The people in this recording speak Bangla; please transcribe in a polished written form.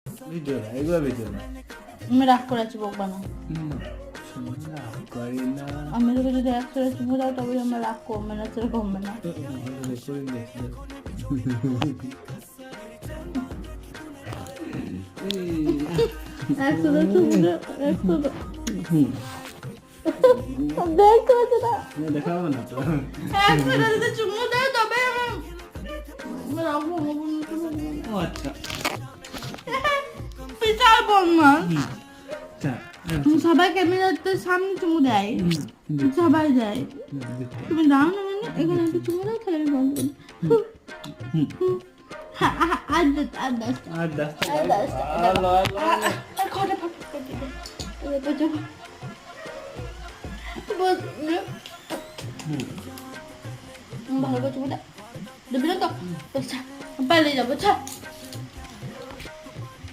ভিডিও না, এগুলো ভিডিও না। আমি রাগ করে আছি, বকবা না। রাগ করি না। আমি তোকে যদি এক করে চুমু দাও তবে আমার রাগ কমবে না, সেটা কমবে না। একশো চুমু দাও, একশো দেখতে পাচ্ছি না। দেখাবো না তো। একশো যদি চুমু দাও তবে আমার রাগ কমবে। ও আচ্ছা। বিশাল বদমাস। আচ্ছা, সবাই ক্যামেরাতে সামনে চুমু দেয়, সবাই দেয়, তুমি দাও না। মানে এখানে একটা চুমু দাও, তাহলে আমি বন্ধ করি। আর দশটা, আর দশটা, আর দশটা আর দশটা। আর কটা ফটো ভালো করে চুমু দাও, দেবে না তো? পালিয়ে যাবো,